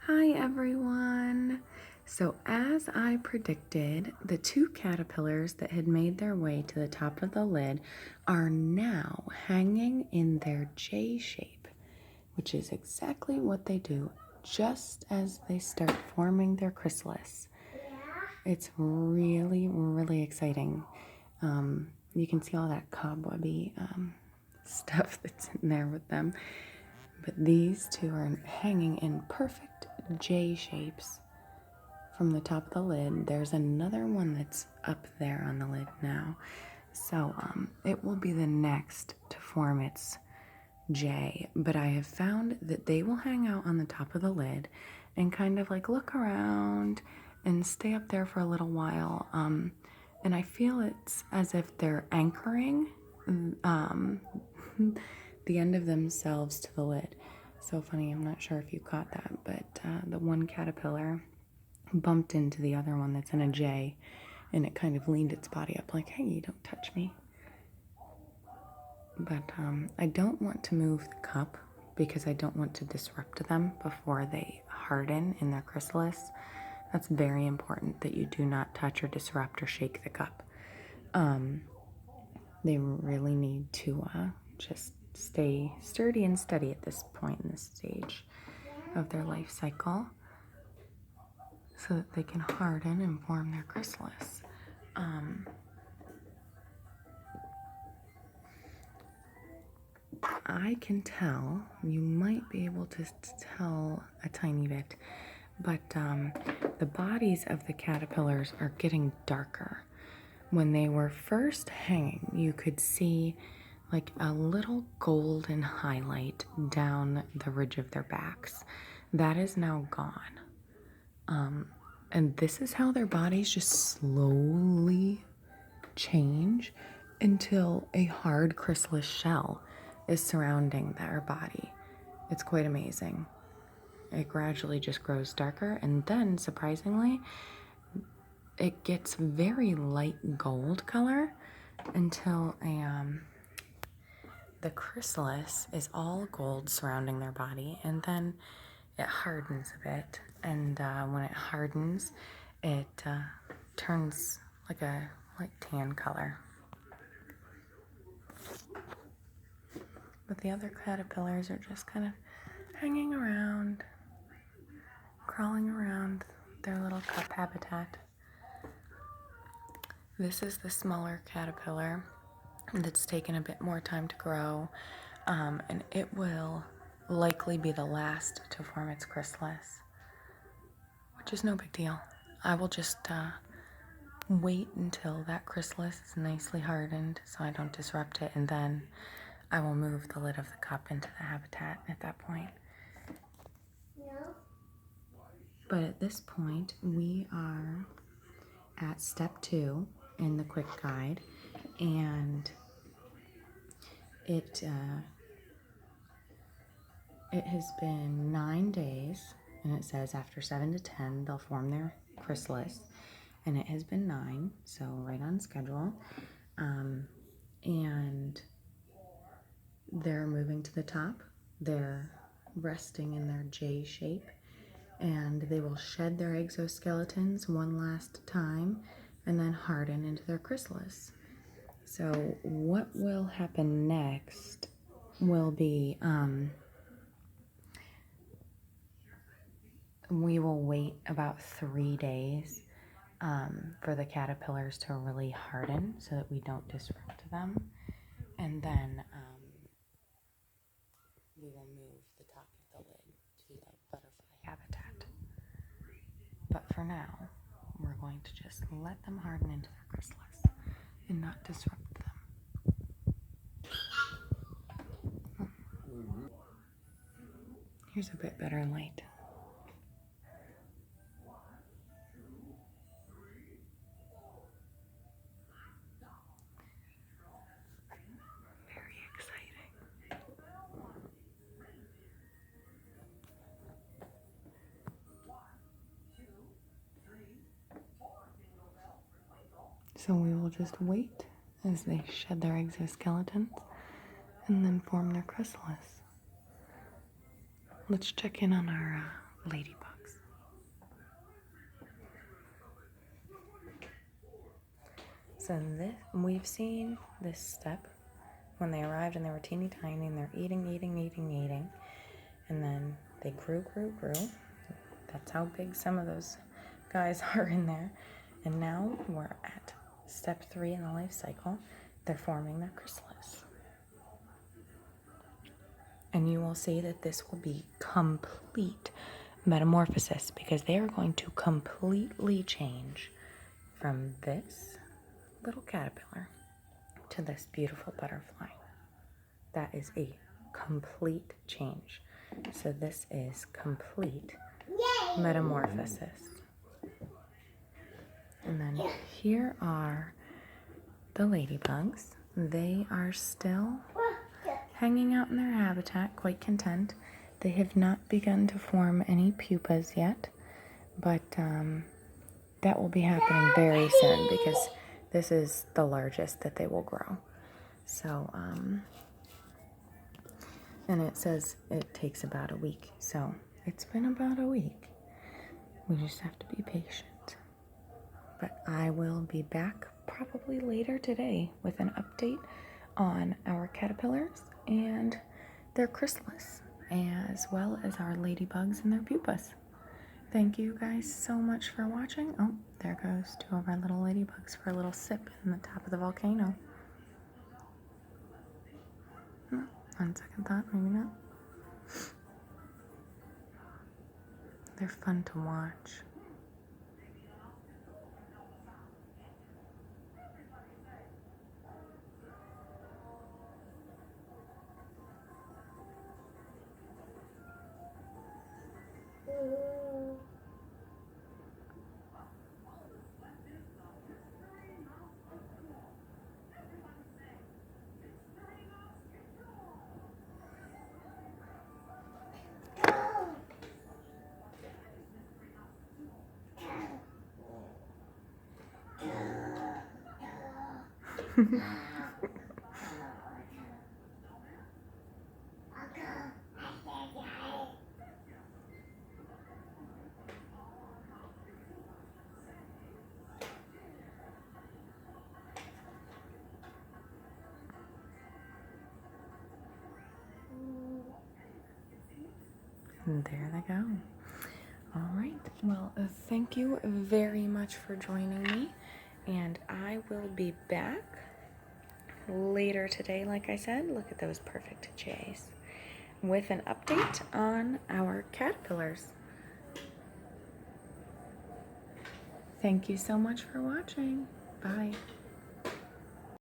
Hi everyone! So as I predicted, the two caterpillars that had made their way to the top of the lid are now hanging in their J shape, which is exactly what they do just as they start forming their chrysalis. It's really, really exciting. You can see all that cobwebby stuff that's in there with them. But these two are hanging in perfect J shapes from the top of the lid. There's another one that's up there on the lid now. So it will be the next to form its J. But I have found that they will hang out on the top of the lid and kind of like look around and stay up there for a little while. And I feel it's as if they're anchoring the end of themselves to the lid. So funny, I'm not sure if you caught that, but the one caterpillar bumped into the other one that's in a J, and it kind of leaned its body up like, hey, don't touch me. But I don't want to move the cup because I don't want to disrupt them before they harden in their chrysalis. That's very important that you do not touch or disrupt or shake the cup. They really need to just stay sturdy and steady at this point in this stage of their life cycle so that they can harden and form their chrysalis. I can tell, you might be able to tell a tiny bit, but the bodies of the caterpillars are getting darker. When they were first hanging, you could see like a little golden highlight down the ridge of their backs. That is now gone. And this is how their bodies just slowly change until a hard chrysalis shell is surrounding their body. It's quite amazing. It gradually just grows darker, and then surprisingly, it gets very light gold color until the chrysalis is all gold surrounding their body, and then it hardens a bit. And when it hardens, it turns like a light tan color. But the other caterpillars are just kind of hanging around, crawling around their little cup habitat. This is the smaller caterpillar that's taken a bit more time to grow, and it will likely be the last to form its chrysalis, which is no big deal. I will just wait until that chrysalis is nicely hardened so I don't disrupt it, and then I will move the lid of the cup into the habitat at that point. But at this point, we are at step 2 in the quick guide, and it has been 9 days, and it says after 7 to 10 they'll form their chrysalis, and it has been 9, so right on schedule. And they're moving to the top. They're resting in their J shape, and they will shed their exoskeletons one last time and then harden into their chrysalis. So what will happen next will be we will wait about 3 days for the caterpillars to really harden so that we don't disrupt them, and then we will move the top of the lid to the butterfly habitat. But for now, we're going to just let them harden into their chrysalis and not disrupt them. Here's a bit better light. Very exciting. So we will just wait as they shed their exoskeletons and then form their chrysalis. Let's check in on our ladybug. So we've seen this step when they arrived and they were teeny tiny and they're eating. And then they grew. That's how big some of those guys are in there. And now we're at step 3 in the life cycle. They're forming their chrysalis. And you will see that this will be complete metamorphosis because they are going to completely change from this little caterpillar to this beautiful butterfly. That is a complete change. So this is complete metamorphosis. And then here are the ladybugs. They are still hanging out in their habitat, quite content. They have not begun to form any pupas yet, but that will be happening very soon because this is the largest that they will grow. So, and it says it takes about a week. So it's been about a week. We just have to be patient. But I will be back probably later today with an update on our caterpillars and their chrysalis, as well as our ladybugs and their pupas. Thank you guys so much for watching. Oh, there goes 2 of our little ladybugs for a little sip in the top of the volcano. On second thought, maybe not. They're fun to watch. And there they go. All right. Well, thank you very much for joining me. And I will be back later today, like I said. Look at those perfect J's. With an update on our caterpillars. Thank you so much for watching. Bye.